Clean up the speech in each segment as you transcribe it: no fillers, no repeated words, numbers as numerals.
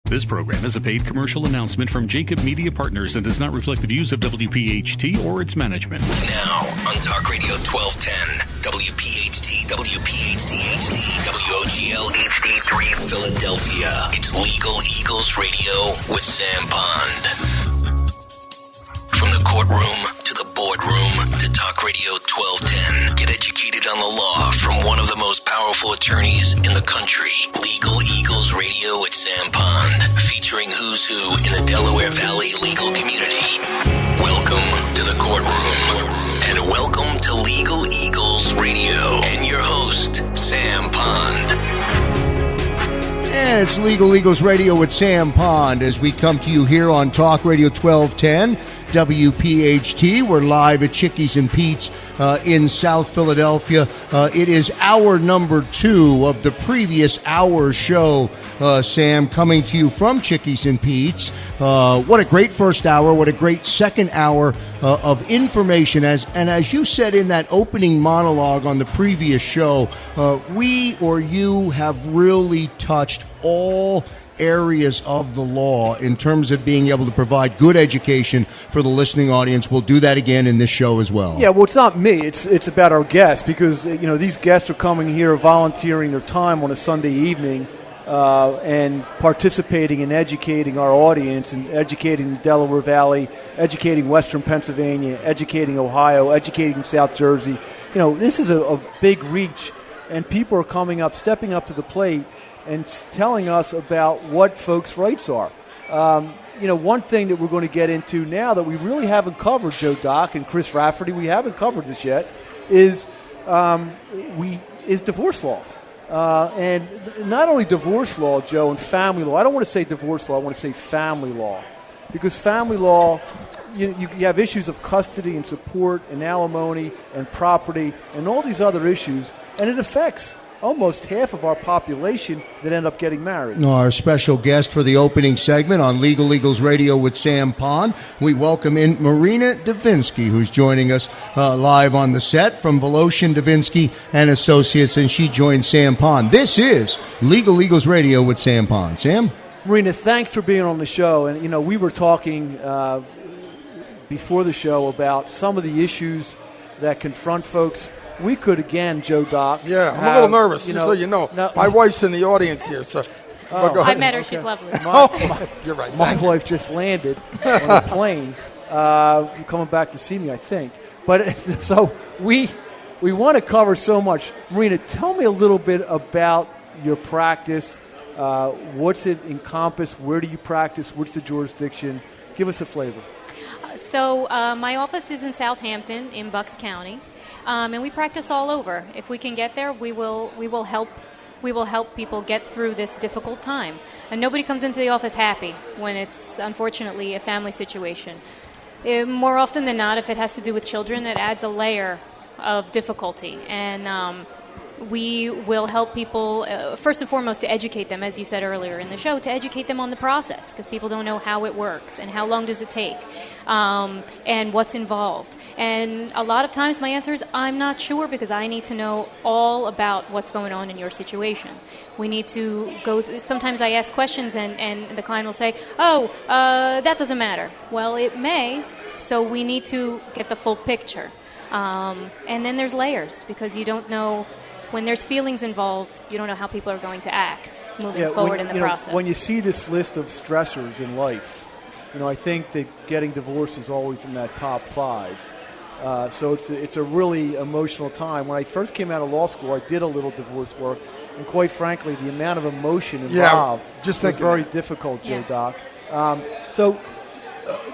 This program is a paid commercial announcement from Jacob Media Partners and does not reflect the views of WPHT or its management. Now on Talk Radio 1210, WPHT, WPHT-HD, WOGL HD3, Philadelphia. It's Legal Eagles Radio with Sam Pond. From the courtroom to the boardroom to Talk Radio 1210. Get educated on the law from one of the most powerful attorneys in the country. Legal Eagles Radio with Sam Pond, featuring who's who in the Delaware Valley legal community. Welcome to the courtroom, and welcome to Legal Eagles Radio, and your host, Sam Pond. And it's Legal Eagles Radio with Sam Pond as we come to you here on Talk Radio 1210. WPHT. We're live at Chickie's and Pete's in South Philadelphia. It is hour number 2 of the previous hour show, Sam, coming to you from Chickie's and Pete's. What a great first hour. What a great second hour of information. As you said in that opening monologue on the previous show, we or you have really touched all areas of the law in terms of being able to provide good education for the listening audience. We'll do that again in this show as well. Yeah, well, it's not me. It's about our guests, because these guests are coming here volunteering their time on a Sunday evening and participating in educating our audience and educating the Delaware Valley, educating Western Pennsylvania, educating Ohio, educating South Jersey. This is a big reach, and people are coming up, stepping up to the plate and telling us about what folks' rights are. One thing that we're going to get into now that we really haven't covered, Joe Doc and Chris Rafferty, we haven't covered this yet, is divorce law. And not only divorce law, Joe, and family law. I don't want to say divorce law, I want to say family law. Because family law, you have issues of custody and support and alimony and property and all these other issues, and it affects almost half of our population that end up getting married. Our special guest for the opening segment on Legal Eagles Radio with Sam Pond, we welcome in Marina Davinsky, who's joining us live on the set from Voloshin, Davinsky and Associates, and she joins Sam Pond. This is Legal Eagles Radio with Sam Pond. Sam? Marina, thanks for being on the show. And, we were talking before the show about some of the issues that confront folks. We could, again, Joe Doc. Yeah, I'm a little nervous, so you know. My wife's in the audience here, so go ahead. I met her. Okay. She's lovely. You're right. My wife just landed on a plane coming back to see me, I think. But so we want to cover so much. Marina, tell me a little bit about your practice. What's it encompass? Where do you practice? What's the jurisdiction? Give us a flavor. So my office is in Southampton in Bucks County. And we practice all over. If we can get there, we will help people get through this difficult time. And nobody comes into the office happy when it's unfortunately a family situation. More often than not, if it has to do with children, it adds a layer of difficulty. And we will help people, first and foremost, to educate them, as you said earlier in the show, to educate them on the process, because people don't know how it works and how long does it take and what's involved. And a lot of times my answer is, I'm not sure, because I need to know all about what's going on in your situation. We need to go sometimes I ask questions and the client will say, that doesn't matter. Well, it may, so we need to get the full picture. And then there's layers, because you don't know. When there's feelings involved, you don't know how people are going to act moving forward in the process. When you see this list of stressors in life, I think that getting divorced is always in that top 5. So it's a really emotional time. When I first came out of law school, I did a little divorce work, and quite frankly, the amount of emotion involved was very difficult, Joe Doc. So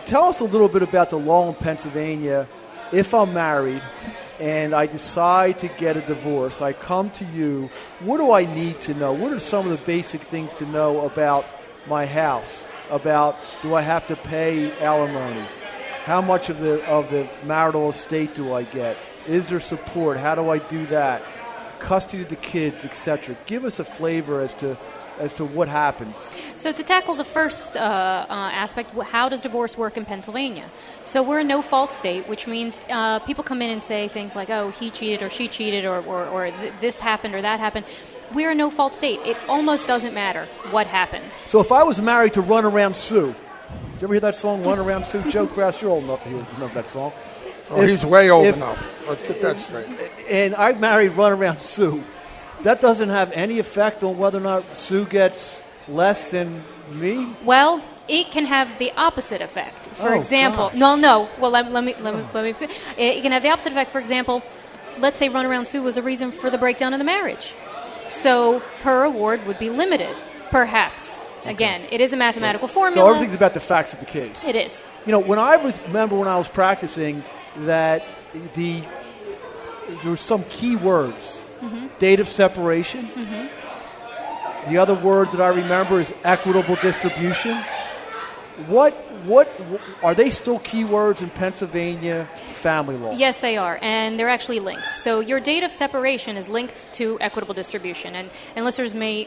tell us a little bit about the law in Pennsylvania. If I'm married and I decide to get a divorce, I come to you, what do I need to know? What are some of the basic things to know about my house? About, do I have to pay alimony? How much of the marital estate do I get? Is there support? How do I do that? Custody of the kids, etc. Give us a flavor as to what happens. So to tackle the first aspect, how does divorce work in Pennsylvania? So we're a no-fault state, which means people come in and say things like, oh, he cheated or she cheated or this happened or that happened. we're a no-fault state. It almost doesn't matter what happened. So if I was married to Run Around Sue, did you ever hear that song, Run Around Sue? Joe Kraus, you're old enough to remember that song. He's way old enough. Let's get that straight. And I married Run Around Sue. That doesn't have any effect on whether or not Sue gets less than me? Well, it can have the opposite effect. For example, gosh. no. Well, let me. It can have the opposite effect. For example, let's say Run Around Sue was the reason for the breakdown of the marriage. So her award would be limited, perhaps. Okay. Again, it is a mathematical formula. So everything's about the facts of the case. It is. When I remember when I was practicing that there were some key words. Mm-hmm. Date of separation. Mm-hmm. The other word that I remember is equitable distribution. What are they still keywords in Pennsylvania family law? Yes, they are, and they're actually linked. So your date of separation is linked to equitable distribution, and listeners may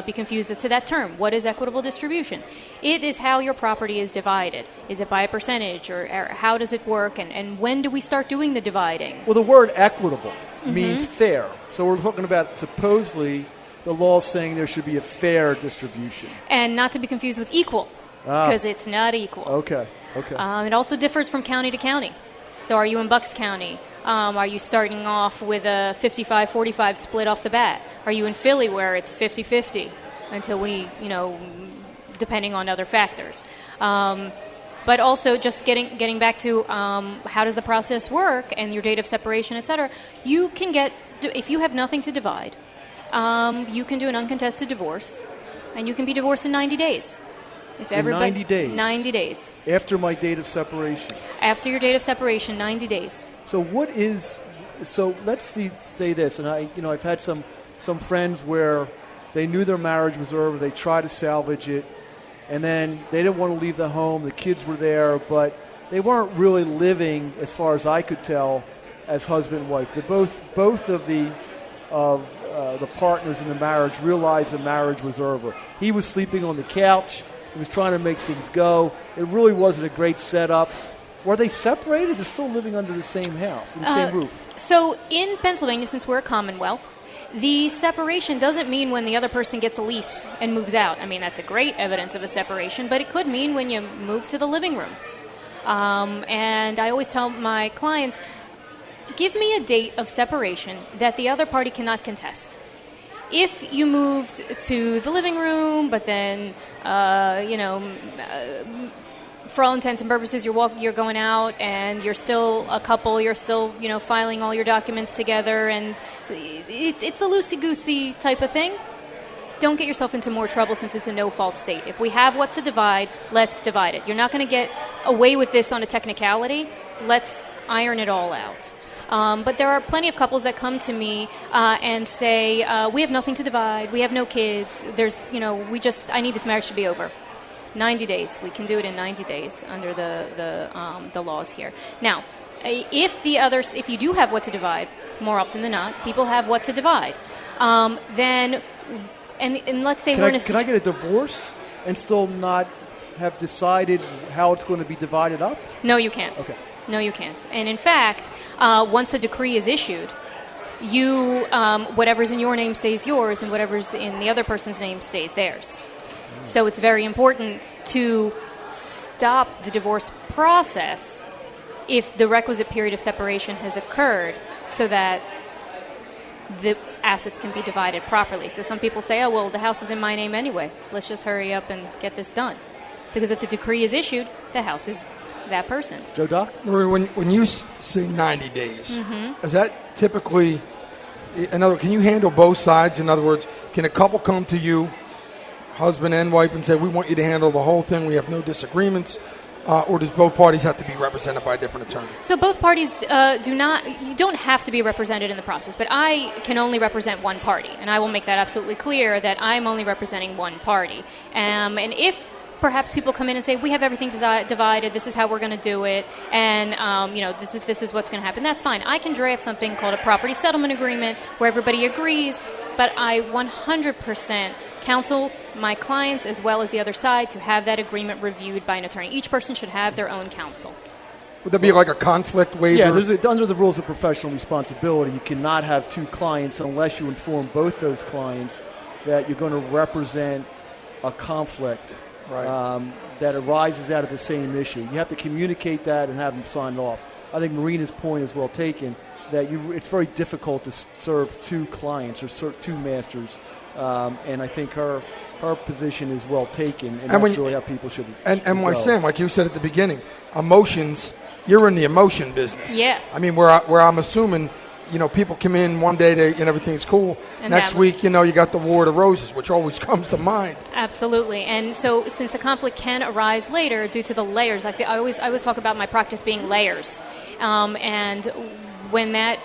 be confused as to that term. What is equitable distribution? It is how your property is divided. Is it by a percentage, or how does it work, and when do we start doing the dividing? Well, the word equitable means fair. So we're talking about supposedly the law saying there should be a fair distribution. And not to be confused with equal. Because it's not equal. Okay. It also differs from county to county. So are you in Bucks County? Are you starting off with a 55-45 split off the bat? Are you in Philly where it's 50-50 until we, depending on other factors? But also just getting back to how does the process work and your date of separation, et cetera, you can get, if you have nothing to divide, you can do an uncontested divorce, and you can be divorced in 90 days. In 90 days? 90 days. After my date of separation? After your date of separation, 90 days. So let's say this, and I've had some friends where they knew their marriage was over, they tried to salvage it, and then they didn't want to leave the home, the kids were there, but they weren't really living, as far as I could tell, as husband and wife. Both of the partners in the marriage realized the marriage was over. He was sleeping on the couch. He was trying to make things go. It really wasn't a great setup. Were they separated? They're still living under the same house, in the same roof. So in Pennsylvania, since we're a commonwealth, the separation doesn't mean when the other person gets a lease and moves out. I mean, that's a great evidence of a separation, but it could mean when you move to the living room. And I always tell my clients, give me a date of separation that the other party cannot contest. If you moved to the living room, but then, for all intents and purposes, you're going out and you're still a couple, you're still, filing all your documents together, and it's a loosey-goosey type of thing, don't get yourself into more trouble since it's a no-fault state. If we have what to divide, let's divide it. You're not going to get away with this on a technicality. Let's iron it all out. But there are plenty of couples that come to me and say, we have nothing to divide, we have no kids, I need this marriage to be over. 90 days. We can do it in 90 days under the laws here. Now, if you do have what to divide, more often than not, people have what to divide. Then let's say can I get a divorce and still not have decided how it's going to be divided up? No, you can't. Okay. No, you can't. And in fact, once a decree is issued, whatever's in your name stays yours, and whatever's in the other person's name stays theirs. So it's very important to stop the divorce process if the requisite period of separation has occurred, so that the assets can be divided properly. So some people say, the house is in my name anyway. Let's just hurry up and get this done. Because if the decree is issued, the house is that person's. Joe Doc? When you say 90 days, is that typically, can you handle both sides? In other words, can a couple come to you, husband and wife, and say, we want you to handle the whole thing, we have no disagreements, or does both parties have to be represented by a different attorney? So both parties you don't have to be represented in the process, but I can only represent one party, and I will make that absolutely clear that I'm only representing one party. And if perhaps people come in and say, we have everything divided, this is how we're going to do it, and this is what's going to happen, that's fine. I can draft something called a property settlement agreement where everybody agrees, but I 100% counsel my clients as well as the other side to have that agreement reviewed by an attorney. Each person should have their own counsel. Would there be like a conflict waiver? Yeah, under the rules of professional responsibility, you cannot have two clients unless you inform both those clients that you're going to represent a conflict that arises out of the same issue. You have to communicate that and have them signed off. I think Marina's point is well taken, that it's very difficult to serve two clients or serve two masters, and I think her position is well taken, and that's really how people should go. Sam, like you said at the beginning, emotions, you're in the emotion business. Yeah. I mean, where I'm assuming, people come in one day and everything's cool. And next week, you got the War of the Roses, which always comes to mind. Absolutely. And so since the conflict can arise later due to the layers, I always talk about my practice being layers. And when that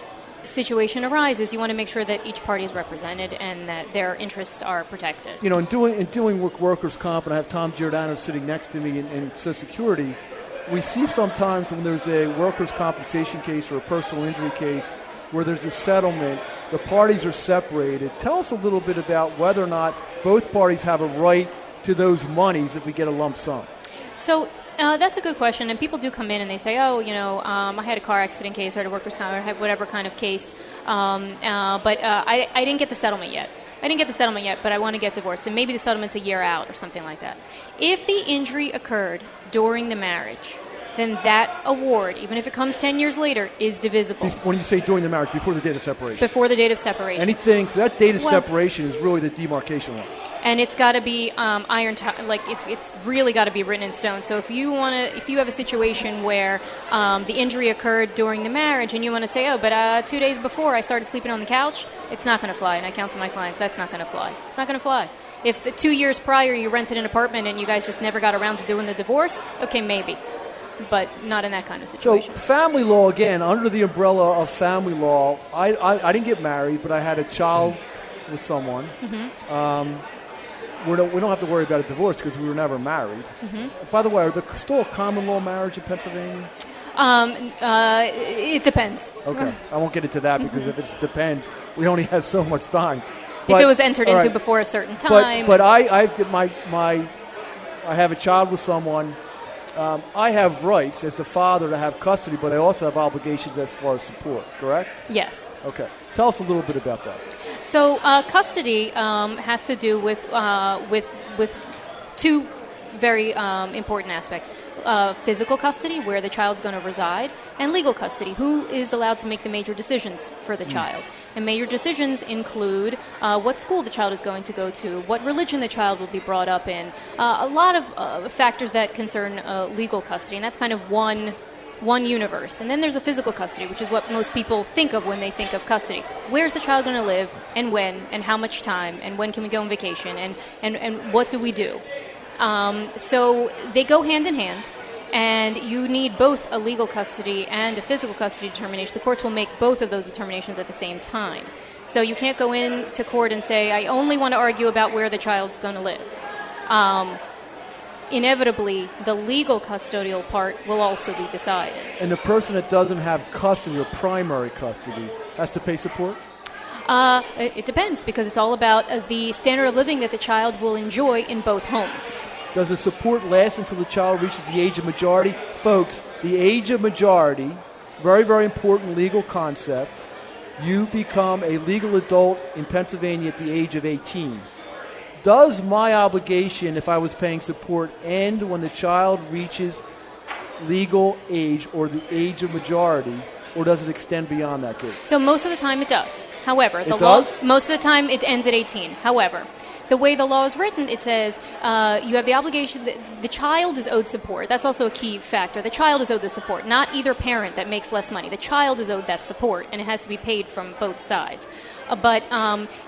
situation arises, you want to make sure that each party is represented and that their interests are protected. In doing workers' comp, and I have Tom Giordano sitting next to me in Social Security, we see sometimes when there's a workers' compensation case or a personal injury case where there's a settlement, the parties are separated. Tell us a little bit about whether or not both parties have a right to those monies if we get a lump sum. So that's a good question, and people do come in and they say, I had a car accident case or I had a workers' comp or I had whatever kind of case, but I didn't get the settlement yet. But I want to get divorced, and maybe the settlement's a year out or something like that. If the injury occurred during the marriage, then that award, even if it comes 10 years later, is divisible. When you say during the marriage, before the date of separation? Before the date of separation. So that date of separation is really the demarcation line. And it's got to be it's really got to be written in stone. So if you have a situation where the injury occurred during the marriage and you want to say, but 2 days before I started sleeping on the couch, it's not going to fly. And I counsel my clients, that's not going to fly. It's not going to fly. If 2 years prior you rented an apartment and you guys just never got around to doing the divorce, okay, maybe. But not in that kind of situation. So family law, again, under the umbrella of family law, I didn't get married, but I had a child with someone. Mm-hmm. We don't have to worry about a divorce because we were never married. Mm-hmm. By the way, are there still a common law marriage in Pennsylvania? It depends. Okay. I won't get into that because if it depends, we only have so much time. If it was entered into before a certain time. But I have a child with someone. I have rights as the father to have custody, but I also have obligations as far as support, correct? Yes. Okay. Tell us a little bit about that. So custody has to do with two very important aspects. Physical custody, where the child's going to reside, and legal custody, who is allowed to make the major decisions for the child. And major decisions include what school the child is going to go to, what religion the child will be brought up in, a lot of factors that concern legal custody, and that's kind of one universe. And then there's a physical custody, which is what most people think of when they think of custody. Where's the child going to live, and when, and how much time, and when can we go on vacation, and what do we do? So they go hand in hand, and you need both a legal custody and a physical custody determination. The courts will make both of those determinations at the same time. So you can't go into court and say, I only want to argue about where the child's going to live. Inevitably, the legal custodial part will also be decided. And the person that doesn't have custody or primary custody has to pay support? It depends, because it's all about the standard of living that the child will enjoy in both homes. Does the support last until the child reaches the age of majority? Folks, the age of majority, very, very important legal concept. You become a legal adult in Pennsylvania at the age of 18. Does my obligation, if I was paying support, end when the child reaches legal age or the age of majority, or does it extend beyond that date? So most of the time it does. However, most of the time it ends at 18. However, the way the law is written, it says you have the obligation that the child is owed support. That's also a key factor. The child is owed the support, not either parent that makes less money. The child is owed that support, and it has to be paid from both sides. But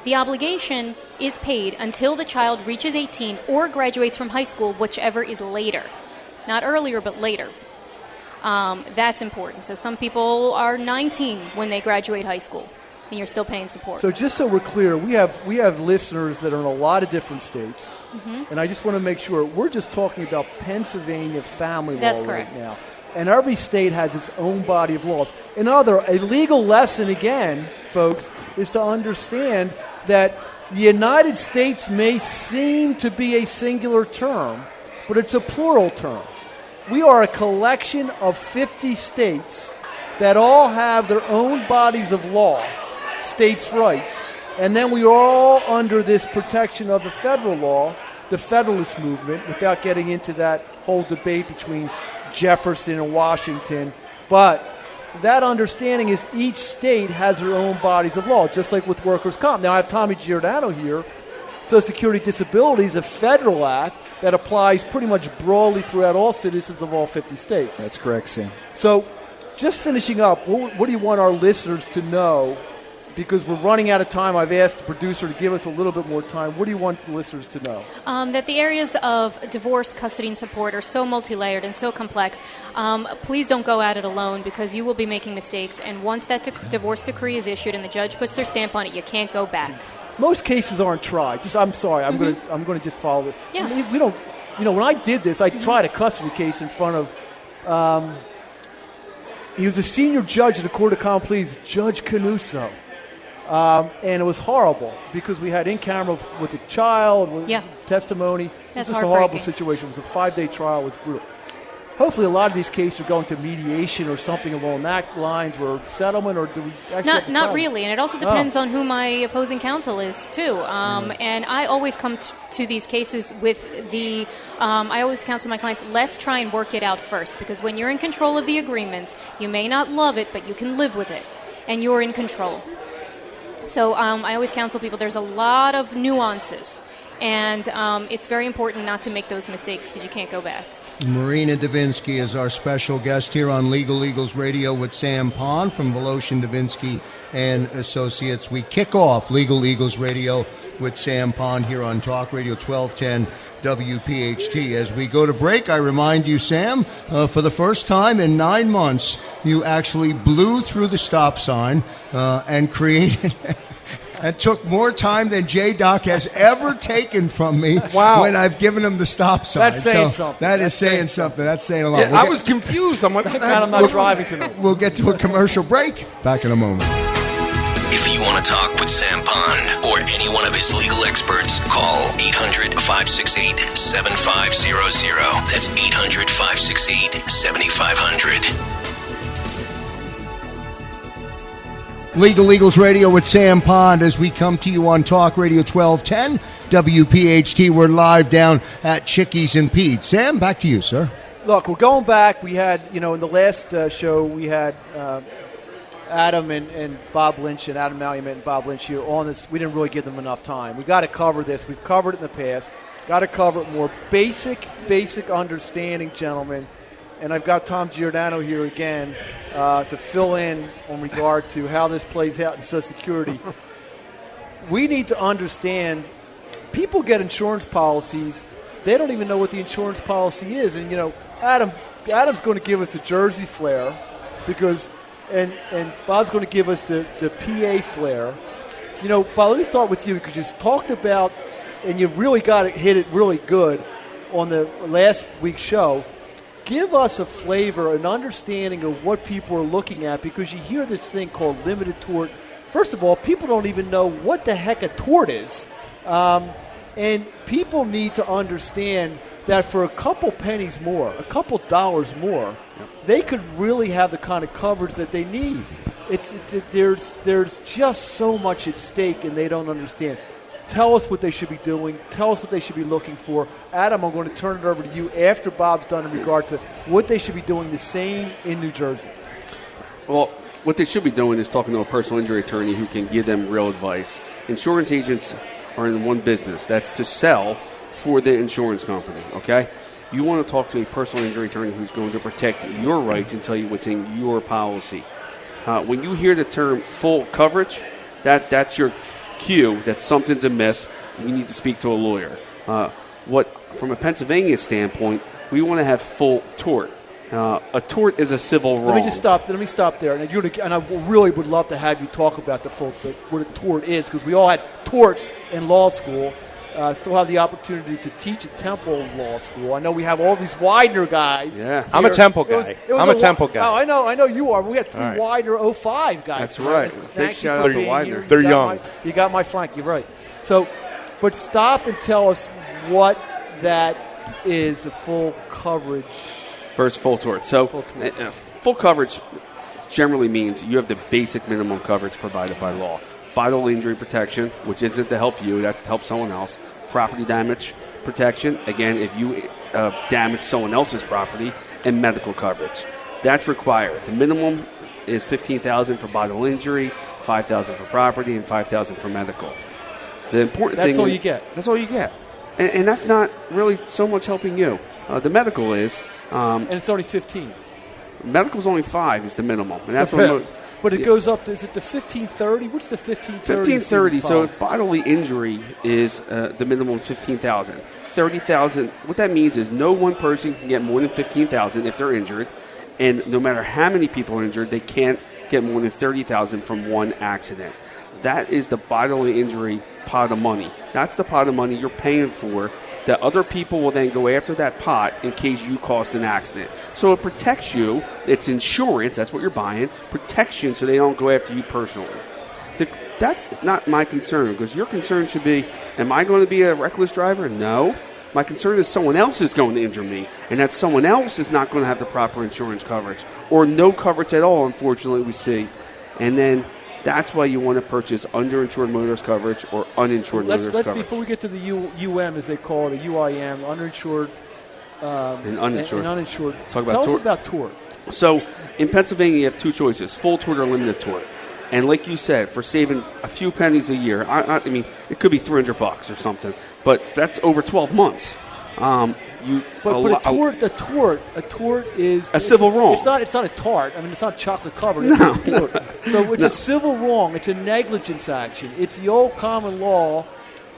the obligation is paid until the child reaches 18 or graduates from high school, whichever is later. Not earlier, but later. That's important. So some people are 19 when they graduate high school, and you're still paying support. So just so we're clear, we have listeners that are in a lot of different states, and I just want to make sure we're just talking about Pennsylvania family law right now. And every state has its own body of laws. A legal lesson, again, folks, is to understand that the United States may seem to be a singular term, but it's a plural term. we are a collection of 50 states that all have their own bodies of law, states' rights, and then we are all under this protection of the federal law, the Federalist Movement, without getting into that whole debate between Jefferson and Washington. But that understanding is each state has their own bodies of law, just like with workers' comp. Now, I have Tommy Giordano here. Social Security Disability is a federal act that applies pretty much broadly throughout all citizens of all 50 states. That's correct, Sam. So just finishing up, what do you want our listeners to know? Because we're running out of time. I've asked the producer to give us a little bit more time. What do you want the listeners to know? That the areas of divorce, custody, and support are so multi-layered and so complex. Please don't go at it alone because you will be making mistakes. And once that divorce decree is issued and the judge puts their stamp on it, you can't go back. Most cases aren't tried. I'm sorry. I'm going to just follow it. Yeah. I mean, we don't. When I did this, I tried a custody case in front of. He was a senior judge in the Court of Common Pleas, Judge Canuso. And it was horrible because we had in camera with the child, with testimony. That's it was just a horrible situation. It was a 5-day trial. It was brutal. Hopefully, a lot of these cases are going to mediation or something along that lines, or settlement, or do we actually not really, and it also depends on who my opposing counsel is too. And I always come to these cases with the. I always counsel my clients. Let's try and work it out first, because when you're in control of the agreements, you may not love it, but you can live with it, and you're in control. So I always counsel people. There's a lot of nuances, and it's very important not to make those mistakes because you can't go back. Marina Davinsky is our special guest here on Legal Eagles Radio with Sam Pond from Voloshin Davinsky and Associates. We kick off Legal Eagles Radio with Sam Pond here on Talk Radio 1210 WPHT. As we go to break, I remind you, Sam, for the first time in 9 months, you actually blew through the stop sign and created... It took more time than J-Doc has ever taken from me when I've given him the stop sign. That's saying something. That's saying something. That's saying a lot. Yeah, I was confused. I'm like, I'm not driving tonight. We'll get to a commercial break. Back in a moment. If you want to talk with Sam Pond or any one of his legal experts, call 800-568-7500. That's 800-568-7500. Legal Eagles Radio with Sam Pond as we come to you on Talk Radio 1210 WPHT. We're live down at Chickie's and Pete's. Sam, back to you, sir. Look, we're going back. We had, in the last show, we had Adam and Bob Lynch and Adam Malumet and Bob Lynch here on this. We didn't really give them enough time. We got to cover this. We've covered it in the past. Got to cover it more. Basic understanding, gentlemen. And I've got Tom Giordano here again to fill in regard to how this plays out in Social Security. We need to understand people get insurance policies. They don't even know what the insurance policy is. And, Adam's going to give us the Jersey flair because and Bob's going to give us the PA flair. Bob, let me start with you because you talked about, and you really got to hit it really good on the last week's show. Give us a flavor, an understanding of what people are looking at, because you hear this thing called limited tort. First of all, people don't even know what the heck a tort is. And people need to understand that for a couple pennies more, a couple dollars more, they could really have the kind of coverage that they need. There's just so much at stake, and they don't understand. Tell us what they should be doing. Tell us what they should be looking for. Adam, I'm going to turn it over to you after Bob's done in regard to what they should be doing the same in New Jersey. Well, what they should be doing is talking to a personal injury attorney who can give them real advice. Insurance agents are in one business. That's to sell for the insurance company, okay? You want to talk to a personal injury attorney who's going to protect your rights and tell you what's in your policy. When you hear the term full coverage, that's your cue that something's amiss. You need to speak to a lawyer. From a Pennsylvania standpoint, we want to have full tort. A tort is a civil wrong. Let me stop there. And I really would love to have you talk about what a tort is, because we all had torts in law school. Still have the opportunity to teach at Temple Law School. I know we have all these Widener guys. Yeah, I'm a Temple guy. I'm a Temple guy. Oh, I know you are. We had 3 Widener 05 guys. That's right. Big shout out to Widener. They're young. You got my flank. You're right. So, but stop and tell us what that is, the full coverage. versus full tort. So full coverage generally means you have the basic minimum coverage provided by law. Bodily injury protection, which isn't to help you, that's to help someone else. Property damage protection, again, if you damage someone else's property, and medical coverage. That's required. The minimum is $15,000 for bodily injury, $5,000 for property, and $5,000 for medical. The important thing. That's all you get. That's all you get, and that's not really so much helping you. The medical is, and it's only 15. Medical's only 5 is the minimum, and that's what most. But it goes up to, is it the 1530? What's the 1530? 1530. So if bodily injury is the minimum $15,000. 30,000. What that means is no one person can get more than $15,000 if they're injured, and no matter how many people are injured, they can't get more than $30,000 from one accident. That is the bodily injury pot of money. That's the pot of money you're paying for that other people will then go after that pot in case you caused an accident. So it protects you. It's insurance. That's what you're buying. Protection so they don't go after you personally. That's not my concern, because your concern should be, am I going to be a reckless driver? No. My concern is someone else is going to injure me, and that someone else is not going to have the proper insurance coverage, or no coverage at all, unfortunately, we see. And then that's why you want to purchase underinsured motorist coverage or uninsured motorist coverage. Before we get to the UM, as they call it, a UIM, underinsured and uninsured. And uninsured. Tell us about tort. So in Pennsylvania, you have 2 choices, full tort or limited tort. And like you said, for saving a few pennies a year, I mean, it could be $300 or something, but that's over 12 months. A tort is a civil wrong. It's not a tart. I mean, it's not chocolate covered. No. So it's a civil wrong. It's a negligence action. It's the old common law,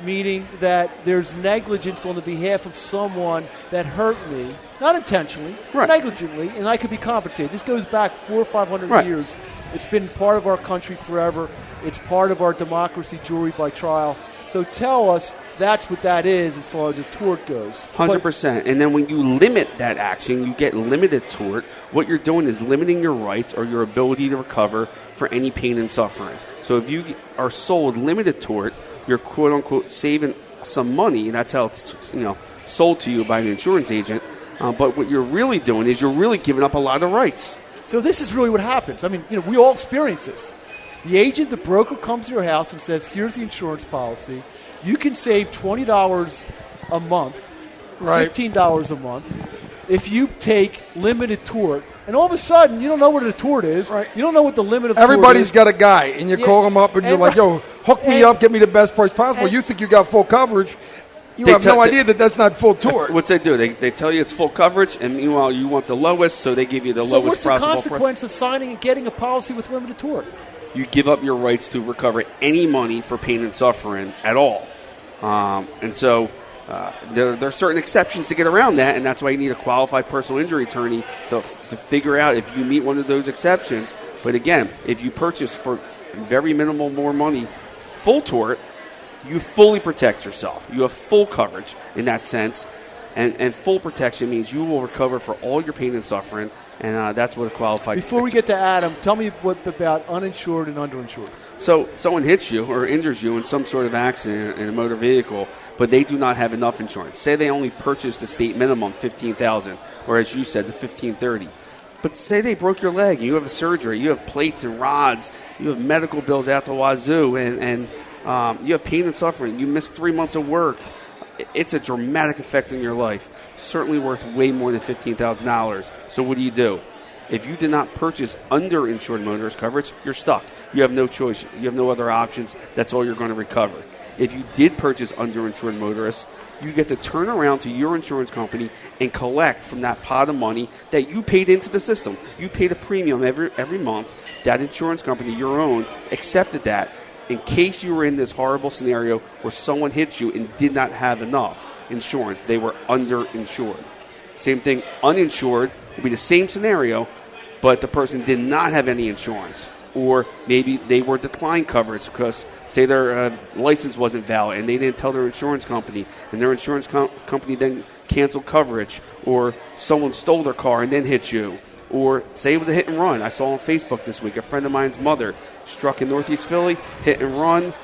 meaning that there's negligence on the behalf of someone that hurt me, not intentionally, negligently, and I could be compensated. This goes back 400 or 500 years. It's been part of our country forever. It's part of our democracy, jury by trial. So tell us that's what that is as far as a tort goes. 100%. And then when you limit that action, you get limited tort. What you're doing is limiting your rights or your ability to recover for any pain and suffering. So if you are sold limited tort, you're quote-unquote saving some money. That's how it's sold to you by an insurance agent. But what you're really doing is you're really giving up a lot of rights. So this is really what happens. I mean, we all experience this. The agent, the broker, comes to your house and says, here's the insurance policy. You can save $20 a month, $15 a month, if you take limited tort. And all of a sudden, you don't know what a tort is. Right. You don't know what the limit of Everybody's tort is. got a guy, and you call him up, and you're like, yo, hook me up, get me the best price possible. You think you got full coverage. You have no idea that that's not full tort. What's they do? They tell you it's full coverage, and meanwhile you want the lowest, so they give you the lowest possible. So what's the consequence of signing and getting a policy with limited tort? You give up your rights to recover any money for pain and suffering at all. And so there are certain exceptions to get around that, and that's why you need a qualified personal injury attorney to figure out if you meet one of those exceptions. But again, if you purchase for very minimal more money full tort, you fully protect yourself. You have full coverage in that sense, and full protection means you will recover for all your pain and suffering, and that's what a qualified. Before we get to Adam, tell me what about uninsured and underinsured. So someone hits you or injures you in some sort of accident in a motor vehicle, but they do not have enough insurance. Say they only purchased the state minimum, $15,000, or as you said, the $1,530. But say they broke your leg, you have a surgery, you have plates and rods, you have medical bills out the wazoo, and you have pain and suffering. You missed 3 months of work. It's a dramatic effect in your life. Certainly worth way more than $15,000. So what do? If you did not purchase underinsured motorist coverage, you're stuck. You have no choice. You have no other options. That's all you're going to recover. If you did purchase underinsured motorists, you get to turn around to your insurance company and collect from that pot of money that you paid into the system. You paid a premium every month. That insurance company, your own, accepted that. In case you were in this horrible scenario where someone hit you and did not have enough insurance, they were underinsured. Same thing, uninsured would be the same scenario, but the person did not have any insurance. Or maybe they were declined coverage because, say, their license wasn't valid and they didn't tell their insurance company, and their insurance company then canceled coverage, or someone stole their car and then hit you. Or say it was a hit and run. I saw on Facebook this week a friend of mine's mother struck in Northeast Philly, hit and run,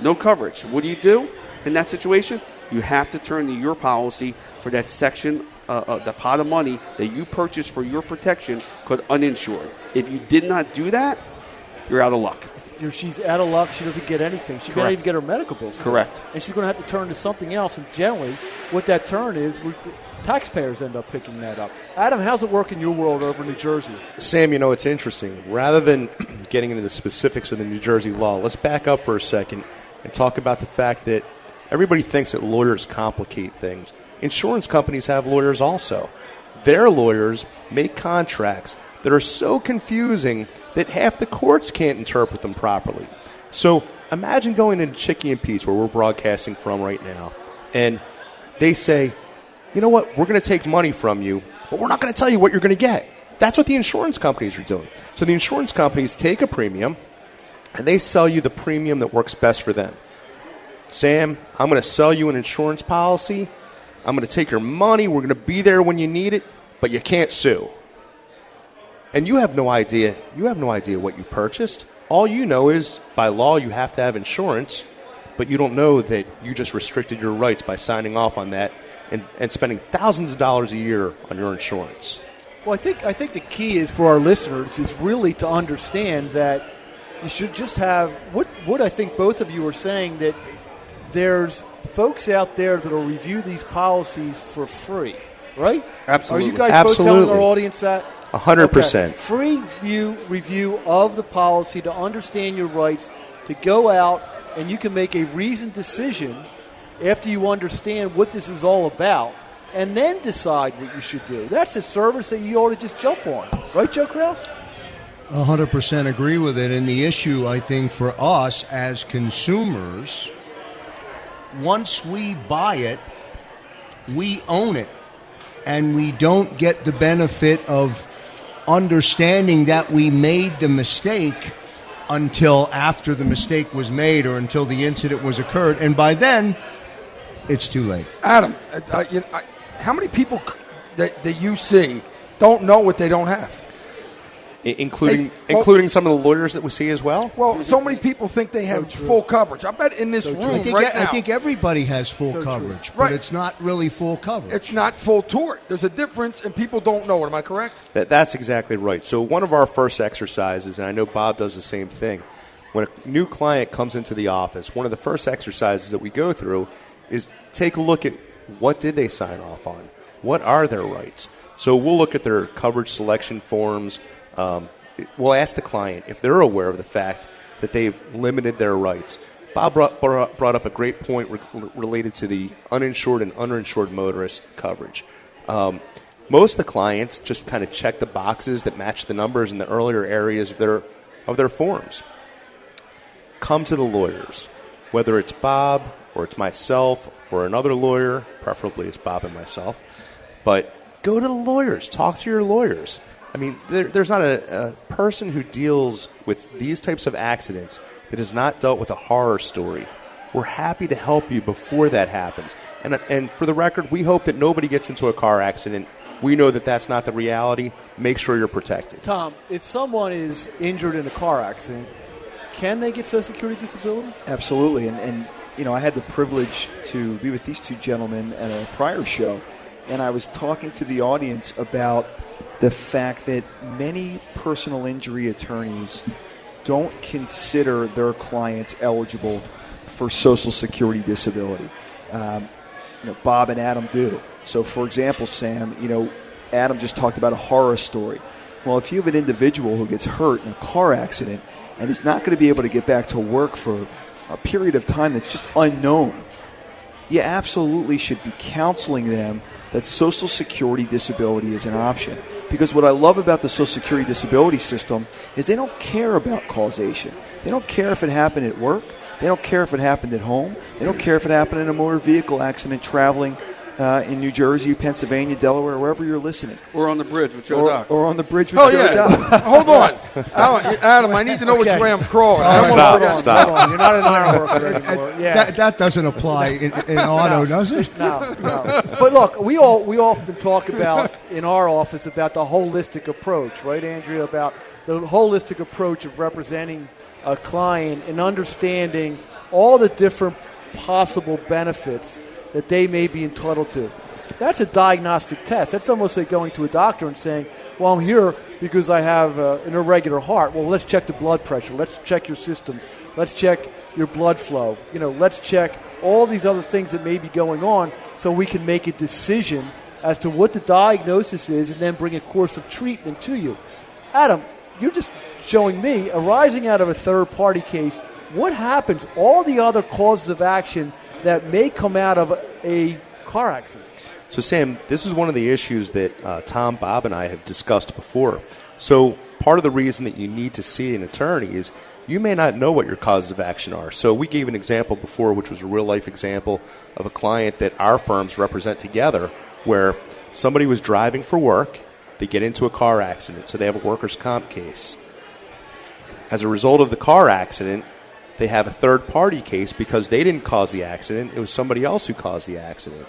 no coverage. What do? In that situation? You have to turn to your policy for that section, the pot of money that you purchased for your protection called uninsured. If you did not do that, you're out of luck. She's out of luck. She doesn't get anything. She can't even get her medical bills. Correct. And she's going to have to turn to something else. And generally, what that turn is, taxpayers end up picking that up. Adam, how's it work in your world over in New Jersey? Sam, it's interesting. Rather than getting into the specifics of the New Jersey law, let's back up for a second and talk about the fact that everybody thinks that lawyers complicate things. Insurance companies have lawyers also. Their lawyers make contracts that are so confusing that half the courts can't interpret them properly. So imagine going into Chickie and Pete's, where we're broadcasting from right now, and they say, you know what, we're going to take money from you, but we're not going to tell you what you're going to get. That's what the insurance companies are doing. So the insurance companies take a premium, and they sell you the premium that works best for them. Sam, I'm going to sell you an insurance policy. I'm going to take your money. We're going to be there when you need it, but you can't sue. And you have no idea. You have no idea what you purchased. All you know is, by law, you have to have insurance, but you don't know that you just restricted your rights by signing off on that and spending thousands of dollars a year on your insurance. Well, I think the key is for our listeners is really to understand that you should just have what I think both of you are saying, that there's folks out there that will review these policies for free, right? Absolutely. Are you guys both telling our audience that? 100%. Okay. Free review of the policy to understand your rights, to go out and you can make a reasoned decision after you understand what this is all about, and then decide what you should do. That's a service that you ought to just jump on. Right, Joe Krause? 100% agree with it. And the issue, I think, for us as consumers, once we buy it, we own it. And we don't get the benefit of understanding that we made the mistake until after the mistake was made or until the incident was occurred. And by then, it's too late. Adam, how many people that you see don't know what they don't have? Including some of the lawyers that we see as well? Well, so many people think they have full coverage. I bet in this room now. I think everybody has full coverage, but it's not really full coverage. It's not full tort. There's a difference, and people don't know it. Am I correct? That's exactly right. So one of our first exercises, and I know Bob does the same thing, when a new client comes into the office, one of the first exercises that we go through is take a look at what did they sign off on? What are their rights? So we'll look at their coverage selection forms. We'll ask the client if they're aware of the fact that they've limited their rights. Bob brought up a great point related to the uninsured and underinsured motorist coverage. Most of the clients just kind of check the boxes that match the numbers in the earlier areas of their forms. Come to the lawyers, whether it's Bob or it's myself or another lawyer, preferably it's Bob and myself, but go to the lawyers, talk to your lawyers. I mean, there's not a person who deals with these types of accidents that has not dealt with a horror story. We're happy to help you before that happens. And for the record, we hope that nobody gets into a car accident. We know that that's not the reality. Make sure you're protected. Tom, if someone is injured in a car accident, can they get Social Security disability? Absolutely. And I had the privilege to be with these two gentlemen at a prior show, and I was talking to the audience about the fact that many personal injury attorneys don't consider their clients eligible for Social Security disability. Bob and Adam do. So, for example, Sam, Adam just talked about a horror story. Well, if you have an individual who gets hurt in a car accident and is not going to be able to get back to work for a period of time that's just unknown, you absolutely should be counseling them that Social Security disability is an option. Because what I love about the Social Security disability system is they don't care about causation. They don't care if it happened at work. They don't care if it happened at home. They don't care if it happened in a motor vehicle accident traveling in New Jersey, Pennsylvania, Delaware, wherever you're listening. Or on the bridge with Joe Doc. Or on the bridge with Joe Doc. Hold on. Adam, I need to know which way I'm crawling. Stop. You're not an iron worker anymore. Yeah. That doesn't apply in auto, does it? No. But look, we often talk about in our office about the holistic approach, right, Andrea, about the holistic approach of representing a client and understanding all the different possible benefits that they may be entitled to. That's a diagnostic test. That's almost like going to a doctor and saying, well, I'm here because I have an irregular heart. Well, let's check the blood pressure. Let's check your systems. Let's check your blood flow. Let's check all these other things that may be going on so we can make a decision as to what the diagnosis is and then bring a course of treatment to you. Adam, you're just showing me, arising out of a third-party case, what happens, all the other causes of action that may come out of a car accident. So, Sam, this is one of the issues that Tom, Bob, and I have discussed before. So part of the reason that you need to see an attorney is you may not know what your causes of action are. So we gave an example before, which was a real-life example of a client that our firms represent together, where somebody was driving for work, they get into a car accident, so they have a workers' comp case. As a result of the car accident, they have a third-party case because they didn't cause the accident. It was somebody else who caused the accident.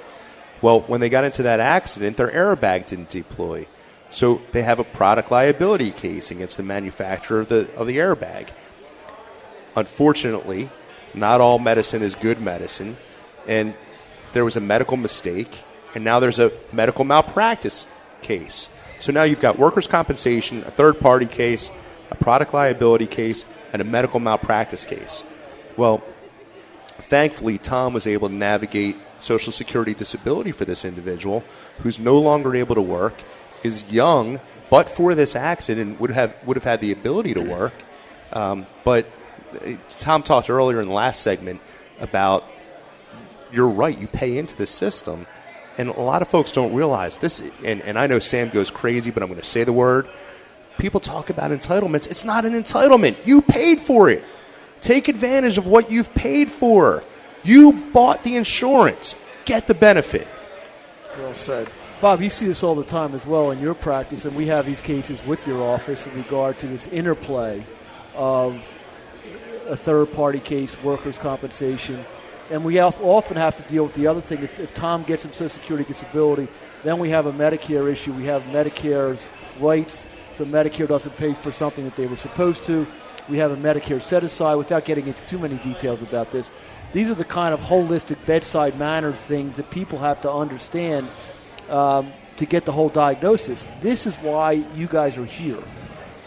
Well, when they got into that accident, their airbag didn't deploy. So they have a product liability case against the manufacturer of the airbag. Unfortunately, not all medicine is good medicine, and there was a medical mistake, and now there's a medical malpractice case. So now you've got workers' compensation, a third-party case, a product liability case, and a medical malpractice case. Well, thankfully, Tom was able to navigate Social Security disability for this individual who's no longer able to work, is young, but for this accident would have had the ability to work. But Tom talked earlier in the last segment about, you're right, you pay into the system. And a lot of folks don't realize this, and I know Sam goes crazy, but I'm going to say the word. People talk about entitlements. It's not an entitlement. You paid for it. Take advantage of what you've paid for. You bought the insurance. Get the benefit. Well said. Bob, you see this all the time as well in your practice, and we have these cases with your office in regard to this interplay of a third-party case, workers' compensation. And we often have to deal with the other thing. If Tom gets some Social Security disability, then we have a Medicare issue. We have Medicare's rights, so Medicare doesn't pay for something that they were supposed to. We have a Medicare set-aside. Without getting into too many details about this, these are the kind of holistic bedside manner things that people have to understand to get the whole diagnosis. This is why you guys are here.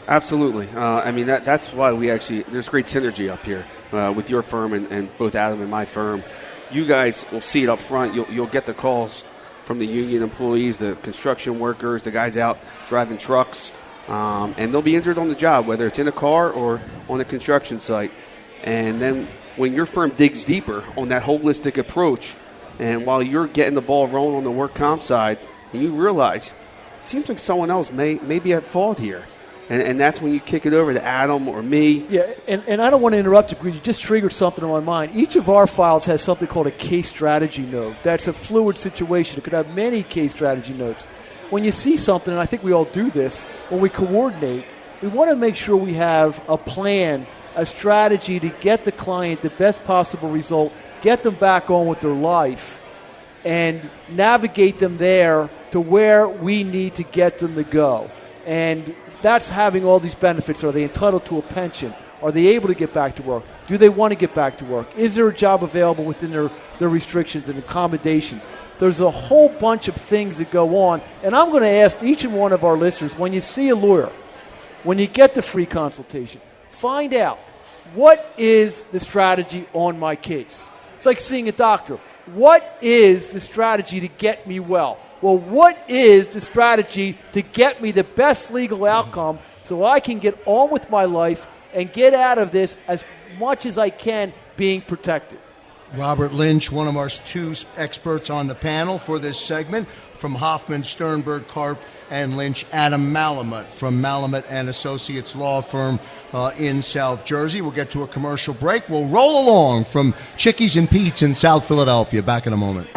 Absolutely. I mean, that's why we actually, there's great synergy up here with your firm and both Adam and my firm. You guys will see it up front. You'll get the calls from the union employees, the construction workers, the guys out driving trucks, and they'll be injured on the job, whether it's in a car or on a construction site. And then when your firm digs deeper on that holistic approach, and while you're getting the ball rolling on the work comp side, and you realize it seems like someone else may be at fault here. And that's when you kick it over to Adam or me. Yeah, and I don't want to interrupt you because you just triggered something in my mind. Each of our files has something called a case strategy note. That's a fluid situation. It could have many case strategy notes. When you see something, and I think we all do this, when we coordinate, we want to make sure we have a plan, a strategy to get the client the best possible result, get them back on with their life, and navigate them there to where we need to get them to go. And that's having all these benefits. Are they entitled to a pension? Are they able to get back to work? Do they want to get back to work? Is there a job available within their restrictions and accommodations? There's a whole bunch of things that go on. And I'm going to ask each and one of our listeners, when you see a lawyer, when you get the free consultation, find out, what is the strategy on my case? It's like seeing a doctor. What is the strategy to get me well? Well, what is the strategy to get me the best legal outcome so I can get on with my life and get out of this as much as I can being protected? Robert Lynch, one of our two experts on the panel for this segment, from Hoffman, Sternberg, Karp, and Lynch, Adam Malamut from Malamut and Associates Law Firm in South Jersey. We'll get to a commercial break. We'll roll along from Chickie's and Pete's in South Philadelphia. Back in a moment.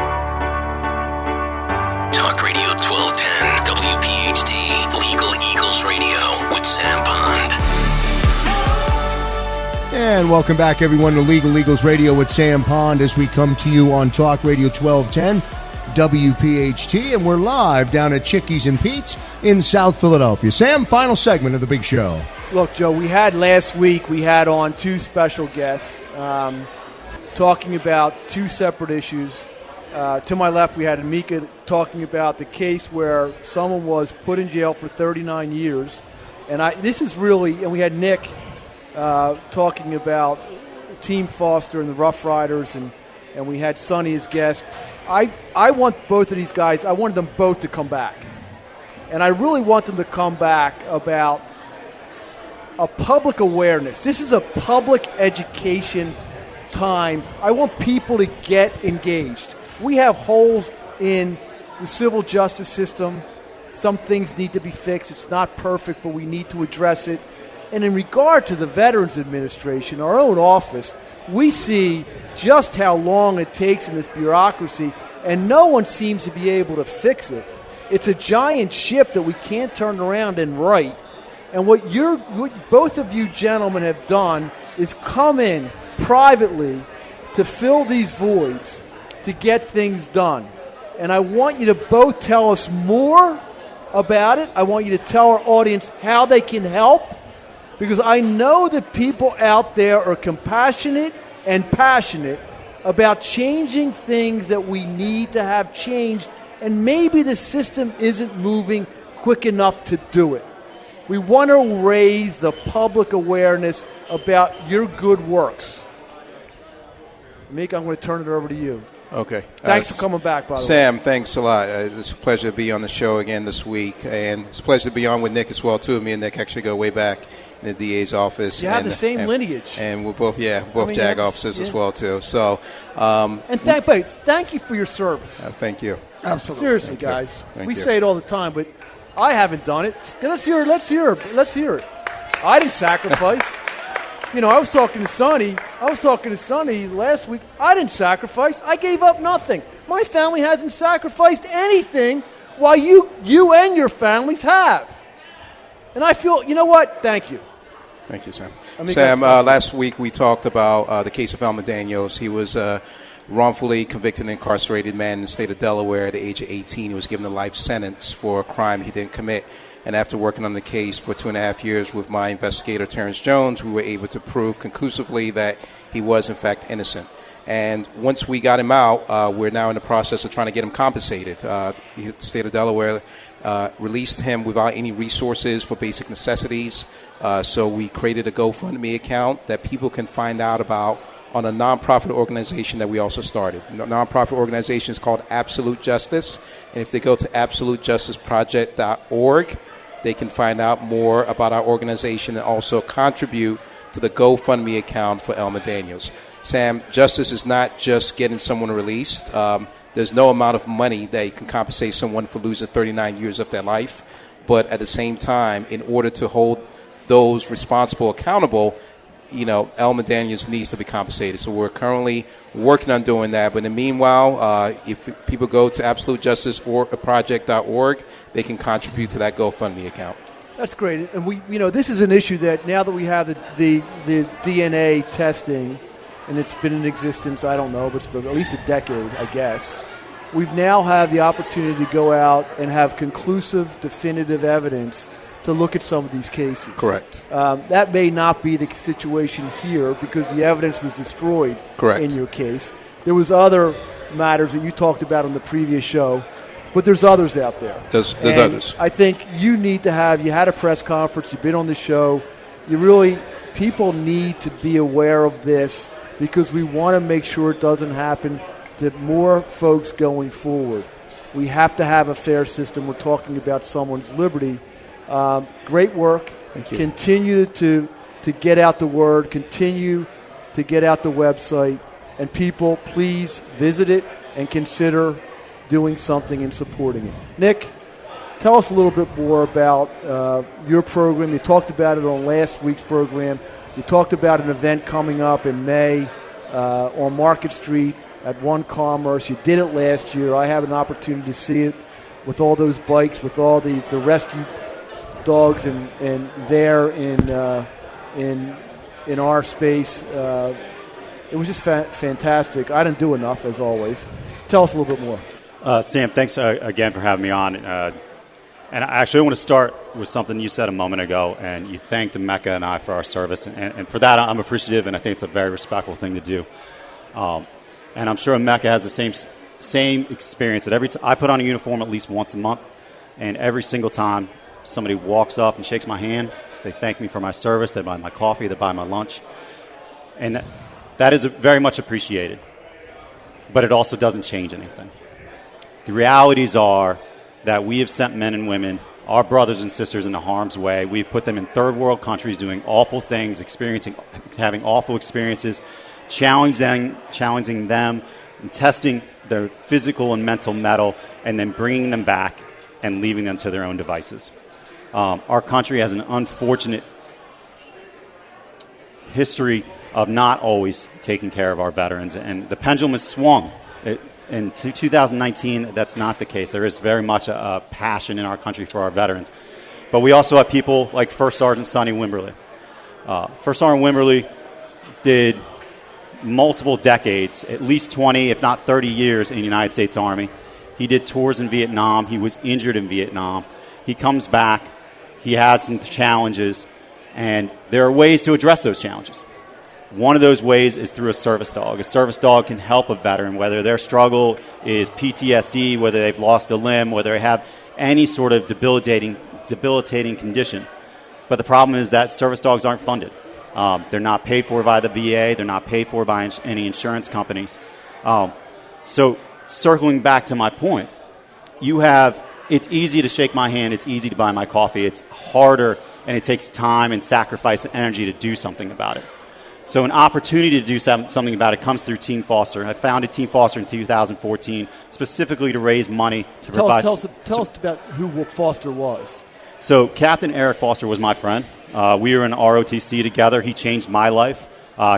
Talk Radio 1210, WPHT, Legal Eagles Radio with Sam Pond. And welcome back, everyone, to Legal Eagles Radio with Sam Pond as we come to you on Talk Radio 1210, WPHT, and we're live down at Chickie's and Pete's in South Philadelphia. Sam, final segment of the big show. Look, Joe, we had last week, we had on two special guests talking about two separate issues. To my left, we had Amika talking about the case where someone was put in jail for 39 years. And we had Nick talking about Team Foster and the Rough Riders, and we had Sonny as guest. I want both of these guys, I wanted them both to come back. And I really want them to come back about a public awareness. This is a public education time. I want people to get engaged. We have holes in the civil justice system. Some things need to be fixed. It's not perfect, but we need to address it. And in regard to the Veterans Administration, our own office, we see just how long it takes in this bureaucracy, and no one seems to be able to fix it. It's a giant ship that we can't turn around and right. And what both of you gentlemen have done is come in privately to fill these voids, to get things done. And I want you to both tell us more about it. I want you to tell our audience how they can help, because I know that people out there are compassionate and passionate about changing things that we need to have changed, and maybe the system isn't moving quick enough to do it. We want to raise the public awareness about your good works. Meek, I'm going to turn it over to you. Okay. Thanks for coming back, by the way. Sam, thanks a lot. It's a pleasure to be on the show again this week. And it's a pleasure to be on with Nick as well, too. Me and Nick actually go way back in the DA's office. You have the same lineage. And we're both, JAG officers as well, too. So, thank you for your service. Thank you. Absolutely. Seriously, guys. Thank you. Say it all the time, but I haven't done it. Let's hear it. I didn't sacrifice. I was talking to Sonny last week. I didn't sacrifice. I gave up nothing. My family hasn't sacrificed anything, while you and your families have. And I feel, you know what? Thank you. Thank you, Sam. Last week we talked about the case of Elmer Daniels. He was wrongfully convicted and incarcerated man in the state of Delaware at the age of 18. He was given a life sentence for a crime he didn't commit. And after working on the case for 2.5 years with my investigator, Terrence Jones, we were able to prove conclusively that he was, in fact, innocent. And once we got him out, we're now in the process of trying to get him compensated. The state of Delaware released him without any resources for basic necessities. So we created a GoFundMe account that people can find out about on a nonprofit organization that we also started. The nonprofit organization is called Absolute Justice. And if they go to absolutejusticeproject.org, they can find out more about our organization and also contribute to the GoFundMe account for Elmer Daniels. Sam, justice is not just getting someone released. There's no amount of money that you can compensate someone for losing 39 years of their life. But at the same time, in order to hold those responsible accountable, Elmer Daniels needs to be compensated. So we're currently working on doing that. But in the meanwhile, if people go to absolutejusticeproject.org, they can contribute to that GoFundMe account. That's great. And this is an issue that now that we have the DNA testing, and it's been in existence, I don't know, but it's been at least a decade, I guess. We've now had the opportunity to go out and have conclusive, definitive evidence to look at some of these cases. Correct. That may not be the situation here because the evidence was destroyed. Correct. In your case. There was other matters that you talked about on the previous show, but there's others out there. There's others. I think you need to you had a press conference, you've been on the show, people need to be aware of this because we want to make sure it doesn't happen to more folks going forward. We have to have a fair system. We're talking about someone's liberty. Great work. Thank you. Continue to get out the word. Continue to get out the website. And people, please visit it and consider doing something and supporting it. Nick, tell us a little bit more about your program. You talked about it on last week's program. You talked about an event coming up in May on Market Street at One Commerce. You did it last year. I had an opportunity to see it with all those bikes, with all the rescue dogs and there in our space. It was just fantastic. I didn't do enough, as always. Tell us a little bit more. Sam, thanks again for having me on. And I actually want to start with something you said a moment ago, and you thanked Mecca and I for our service. And for that, I'm appreciative, and I think it's a very respectful thing to do. And I'm sure Mecca has the same experience that I put on a uniform at least once a month, and every single time somebody walks up and shakes my hand, they thank me for my service, they buy my coffee, they buy my lunch, and that is very much appreciated. But it also doesn't change anything. The realities are that we have sent men and women, our brothers and sisters, into harm's way. We've put them in third world countries doing awful things, having awful experiences, challenging them, and testing their physical and mental mettle, and then bringing them back and leaving them to their own devices. Our country has an unfortunate history of not always taking care of our veterans, and the pendulum has swung. In 2019, that's not the case. There is very much a passion in our country for our veterans. But we also have people like First Sergeant Sonny Wimberly. First Sergeant Wimberly did multiple decades, at least 20, if not 30 years in the United States Army. He did tours in Vietnam. He was injured in Vietnam. He comes back. He has some challenges, and there are ways to address those challenges. One of those ways is through a service dog. A service dog can help a veteran, whether their struggle is PTSD, whether they've lost a limb, whether they have any sort of debilitating condition. But the problem is that service dogs aren't funded. They're not paid for by the VA. They're not paid for by any insurance companies. So circling back to my point, it's easy to shake my hand. It's easy to buy my coffee. It's harder, and it takes time and sacrifice and energy to do something about it. So an opportunity to do something about it comes through Team Foster. I founded Team Foster in 2014 specifically to raise money to provide... Tell us about who Foster was. So Captain Eric Foster was my friend. We were in ROTC together. He changed my life.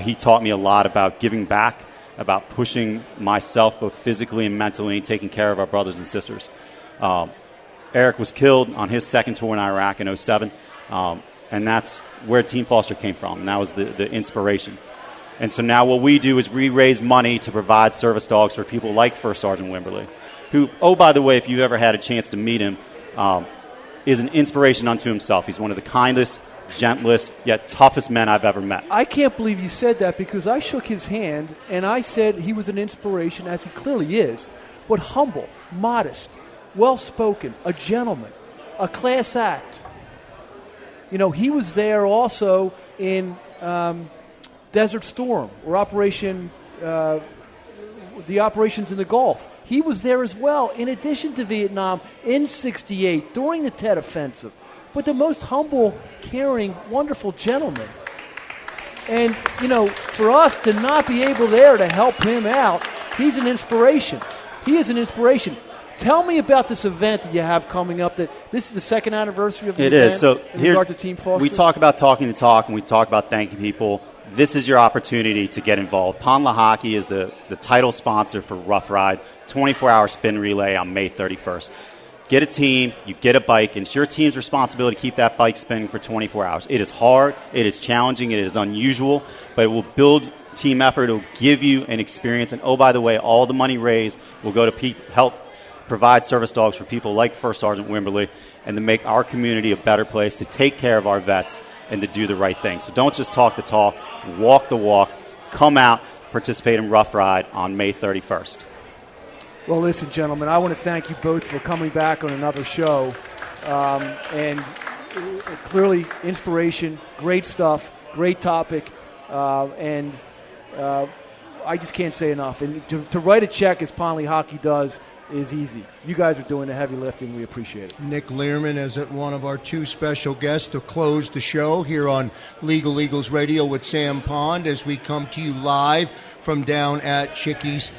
He taught me a lot about giving back, about pushing myself both physically and mentally, and taking care of our brothers and sisters. Eric was killed on his second tour in Iraq in 2007. And that's where Team Foster came from. And that was the inspiration. And so now what we do is we raise money to provide service dogs for people like First Sergeant Wimberly, who, oh, by the way, if you've ever had a chance to meet him, is an inspiration unto himself. He's one of the kindest, gentlest, yet toughest men I've ever met. I can't believe you said that, because I shook his hand and I said he was an inspiration, as he clearly is, but humble, modest, well-spoken, a gentleman, a class act. You know, he was there also in Desert Storm, or the operations in the Gulf. He was there as well, in addition to Vietnam, in '68, during the Tet Offensive. But the most humble, caring, wonderful gentleman. And, you know, for us to not be able there to help him out, he's an inspiration. He is an inspiration. Tell me about this event that you have coming up. That this is the second anniversary of the event. It is. So in here, regard to Team Foster? we talk about talking the talk, and we talk about thanking people. This is your opportunity to get involved. Pond Hockey is the title sponsor for Rough Ride, 24-hour spin relay on May 31st. Get a team, you get a bike, and it's your team's responsibility to keep that bike spinning for 24 hours. It is hard, it is challenging, it is unusual, but it will build team effort. It will give you an experience. And, oh, by the way, all the money raised will go to help provide service dogs for people like First Sergeant Wimberly, and to make our community a better place, to take care of our vets, and to do the right thing. So don't just talk the talk, walk the walk. Come out, participate in Rough Ride on May 31st. Well, listen, gentlemen, I want to thank you both for coming back on another show. And clearly, inspiration, great stuff, great topic. And I just can't say enough. And to write a check, as Pond Hockey does, is easy. You guys are doing the heavy lifting. We appreciate it. Nick Learman is one of our two special guests to close the show here on Legal Eagles Radio with Sam Pond, as we come to you live from down at Chickie's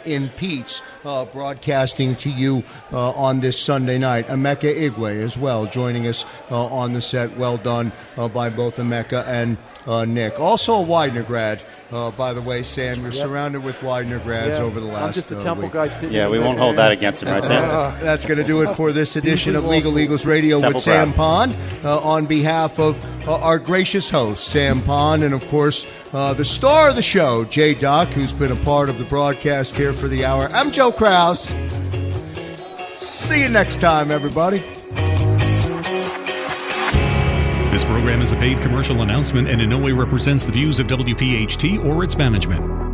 in Pete's, broadcasting to you on this Sunday night. Emeka Igwe as well joining us on the set. Well done by both Emeka and Nick. Also a Widener grad. By the way, Sam, you're surrounded with Widener grads over the last I'm just a Temple week. guy sitting Yeah, we won't hold that against him, right, Sam? That's going to do it for this edition of Legal Eagles Radio Temple with Sam grad. Pond. On behalf of our gracious host, Sam Pond, and, of course, the star of the show, Jay Dock, who's been a part of the broadcast here for the hour. I'm Joe Krause. See you next time, everybody. This program is a paid commercial announcement and in no way represents the views of WPHT or its management.